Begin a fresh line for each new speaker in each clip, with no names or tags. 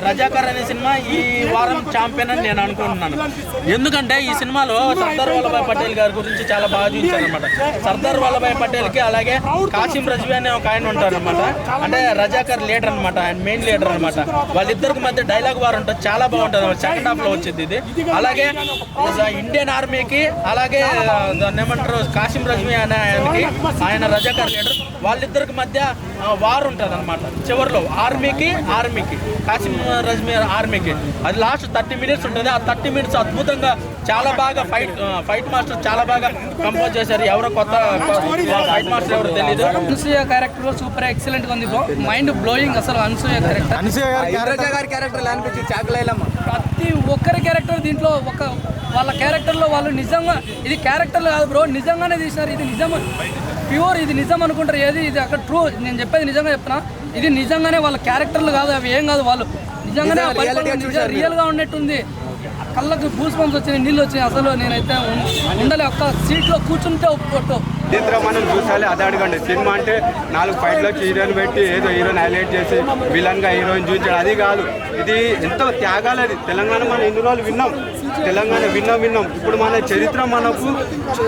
రజాకర్ అనే సినిమా ఈ వారం ఛాంపియన్ అని నేను అనుకుంటున్నాను. ఎందుకంటే ఈ సినిమాలో సర్దార్ వల్లభాయ్ పటేల్ గారి గురించి చాలా బాగా చూపించారనమాట. సర్దార్ వల్లభాయ్ పటేల్కి అలాగే కాసిం రజ్వీ అనే ఒక ఆయన ఉంటారనమాట. అంటే రజాకర్ లీడర్ అనమాట, ఆయన మెయిన్ లీడర్ అనమాట. వాళ్ళిద్దరికి మధ్య డైలాగ్ వార్ ఉంటుంది, చాలా బాగుంటుంది. సెకండ్ హాఫ్ లో వచ్చింది ఇది. అలాగే ఇండియన్ ఆర్మీకి అలాగే దాన్ని ఏమంటారు కాసిం రజ్వీ అనే ఆయనకి, ఆయన రజాకర్ లీడర్, వాళ్ళిద్దరికి మధ్య వార్ ఉంటుంది అనమాట. చివరిలో ఆర్మీకి కాసిం రజ్వీ ఆర్మీకి అది లాస్ట్ 30 minutes ఉంటుంది. ఆ 30 minutes అద్భుతంగా చాలా బాగా ఫైట్ మాస్టర్ చాలా బాగా కంపోజ్ చేశారు. ఎవరో కొత్త ఫైట్ మాస్టర్ ఎవరు తెలియదు.
అనసూయ క్యారెక్టర్ సూపర్ ఎక్సలెంట్ గా ఉంది బ్రో, మైండ్ బ్లోయింగ్. అసలు అనసూయ క్యారెక్టర్ ప్రతి ఒక్కరి క్యారెక్టర్ దీంట్లో వాళ్ళ క్యారెక్టర్లో వాళ్ళు నిజంగా, ఇది క్యారెక్టర్లు కాదు బ్రో, నిజంగానే తీసినారు. ఇది నిజం, ప్యూర్, ఇది నిజం అనుకుంటారు. ఏది ఇది అక్కడ ట్రూ, నేను చెప్పేది నిజంగా చెప్తున్నా. ఇది నిజంగానే వాళ్ళ క్యారెక్టర్లు కాదు, అవి ఏం కాదు. వాళ్ళు నిజంగానే రియల్గా ఉన్నట్టుంది. కళ్ళకు గూస్ బంప్స్ వచ్చినాయి, నీళ్ళు వచ్చినాయి. అసలు నేనైతే ఉండలే, ఒక్క సీట్లో కూర్చుంటే ఒప్పుకోట్టు.
చిత్రం మనం చూసాలి, అదే అడగండి. సినిమా అంటే 4 ఫైట్లోకి హీరోయిన్ పెట్టి ఏదో హీరోయిన్ హైలైట్ చేసి విలన్గా హీరోయిన్ చూపించాడు, అది కాదు. ఇది ఎంతో త్యాగాలు. అది తెలంగాణ మనం ఎన్ని రోజులు విన్నాం, తెలంగాణ విన్నాం. ఇప్పుడు మన చరిత్ర మనకు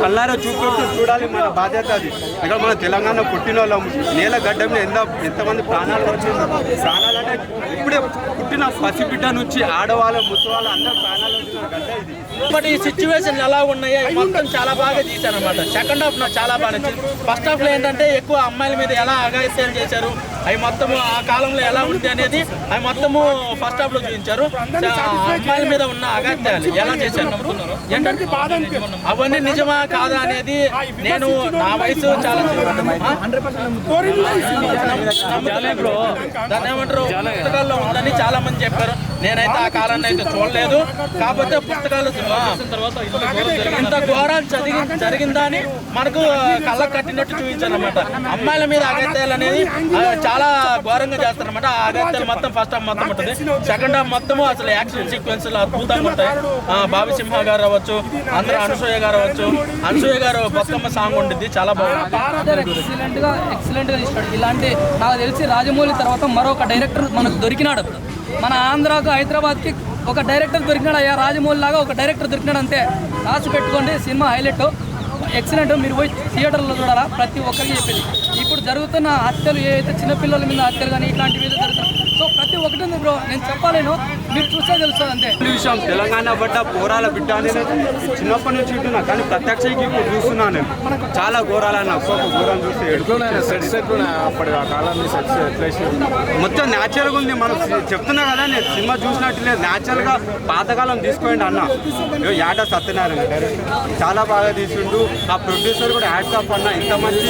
కళ్ళారా చూడాలి, మన బాధ్యత అది. ఇక్కడ మన తెలంగాణ పుట్టిన వాళ్ళం, నేల గడ్డ మీద ఎంతమంది ప్రాణాలు వచ్చింది. ప్రాణాలు అంటే ఇప్పుడే పుట్టిన పసిబిడ్డ నుంచి ఆడవాళ్ళు ముసవాళ్ళు అందరూ ప్రాణాలు వచ్చిన గడ్డ ఇది.
బట్ ఈ సిచ్యువేషన్ ఎలా ఉన్నాయో మొత్తం చాలా బాగా తీశారనమాట. సెకండ్ హాఫ్ నాకు చాలా బాగా నచ్చింది. ఫస్ట్ హాఫ్ లో ఏంటంటే ఎక్కువ అమ్మాయిల మీద ఎలా అఘాయిత్యాలు చేశారు, అవి మొత్తము ఆ కాలంలో ఎలా ఉంది అనేది అవి మొత్తము ఫస్ట్ హాఫ్ లో చూపించారు. అమ్మాయిల మీద ఉన్న అఘాయిత్యాలు ఎలా చేశారు ఏంటంటే అవన్నీ నిజమా కాదా అనేది నేను నా వయసు చాలా బ్రో దాన్ని ఏమంటారు పుస్తకాల్లో ఉందని చాలా మంది చెప్పారు. నేనైతే ఆ కాలాన్ని అయితే చూడలేదు. కాకపోతే పుస్తకాలు ఇంత ఘోరాలు జరిగిందా అని మనకు కళ్ళకు కట్టినట్టు చూపించారు అనమాట. అమ్మాయిల మీద అఘాయిత్యాలు అనేది చాలా ఘోరంగా చేస్తారనమాట. ఆ అఘాయిత్యాలు మొత్తం ఫస్ట్ హాఫ్ మొత్తం ఉంటుంది. సెకండ్ హాఫ్ మొత్తము అసలు యాక్షన్ సీక్వెన్స్ అద్భుతంగా ఉంటాయి. బాబీ సింహ గారు అవ్వచ్చు, అందరూ అనసూయ గారు అవ్వచ్చు. అనసూయ గారు బతుకమ్మ సాంగ్ ఉండిద్ది, చాలా బాగుంది.
ఎక్సలెంట్ గా ఇస్తాడు. ఇలాంటి నాకు తెలిసి రాజమౌళి తర్వాత మరొక డైరెక్టర్ మనకు దొరికినాడు. మన ఆంధ్రాకు హైదరాబాద్కి ఒక డైరెక్టర్ దొరికినాడు. అయ్యా రాజమౌళి లాగా ఒక డైరెక్టర్ దొరికినాడు, అంతే. రాసి పెట్టుకోండి, సినిమా హైలైట్, ఎక్సలెంట్. మీరు పోయి థియేటర్లో చూడాలా, ప్రతి ఒక్కరికి చెప్పేది. ఇప్పుడు జరుగుతున్న హత్యలు ఏదైతే చిన్నపిల్లల మీద హత్యలు కానీ ఇట్లాంటివి ఏదో జరుగుతున్నాయి. సో ప్రతి ఒక్కటి ఉంది బ్రో, నేను చెప్పలేను, మీరు చూస్తే తెలుస్తుంది అంతే.
విషయం తెలంగాణ పడ్డ పోరాల బిడ్డ అనేది చిన్నప్పటి నుంచి వింటున్నా, కానీ ప్రత్యక్షంగా ఇప్పుడు చూస్తున్నాను నేను. చాలా ఘోరాలన్న ఒక్కొక్క ఘోరం చూస్తే మొత్తం న్యాచురల్గా ఉంది. మనం చెప్తున్నా కదా, నేను సినిమా చూసినట్టు లేదు, న్యాచురల్గా పాతకాలం తీసుకోండి అన్న. యాడ సత్యనారాయణ డైరెక్టర్ చాలా బాగా తీసిండు. ఆ ప్రొడ్యూసర్ కూడా హ్యాట్స్ ఆఫ్ అన్న. ఇంత మంచి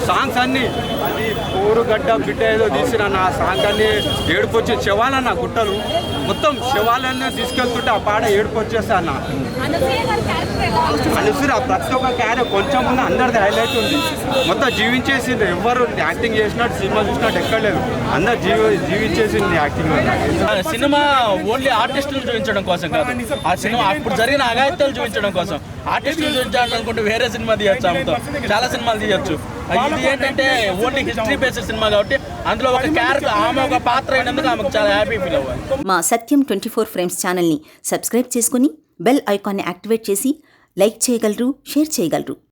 సాంగ్స్ అన్ని, అది పోరుగడ్డ బిడ్డ ఏదో తీసిన ఆ సాంగ్ అన్ని ఏడుపు వచ్చే శవాలన్న, గుట్టలు మొత్తం శవాలన్నీ తీసుకెళ్తుంటే ఆ పాట ఏడుపు వచ్చేస్తా అన్న. అనుసరి ప్రతి ఒక్క క్యారెక్టర్ కొంచెం ముందు అందరిది హైలైట్ ఉంది. మొత్తం జీవించేసింది, ఎవరు యాక్టింగ్ చేసినట్టు సినిమా చూసినట్టు ఎక్కడలేదు, అందరు జీవించేసింది యాక్టింగ్.
సినిమా ఓన్లీ ఆర్టిస్టులు చూపించడం కోసం కాదు, ఆ సినిమా అప్పుడు జరిగిన అఘాయిత్యాలు చూపించడం కోసం. ఆర్టిస్టులు చూపించాలనుకుంటే వేరే సినిమా తీయచ్చు, ఆమెతో చాలా సినిమాలు తీయచ్చు. ఇది ఏంటంటే ఓన్లీ హిస్టరీ బేస్డ్ సినిమా కాబట్టి అందులో ఒక క్యారెక్టర్, ఆమె ఒక పాత్ర అయినందుకు ఆమెకు చాలా హ్యాపీ ఫీల్ అవ్వాలి.
మా సత్యం 24 ఫ్రేమ్స్ ఛానల్ని సబ్స్క్రైబ్ చేసుకుని బెల్ ఐకాన్ని యాక్టివేట్ చేసి లైక్ చేయగలరు, షేర్ చేయగలరు.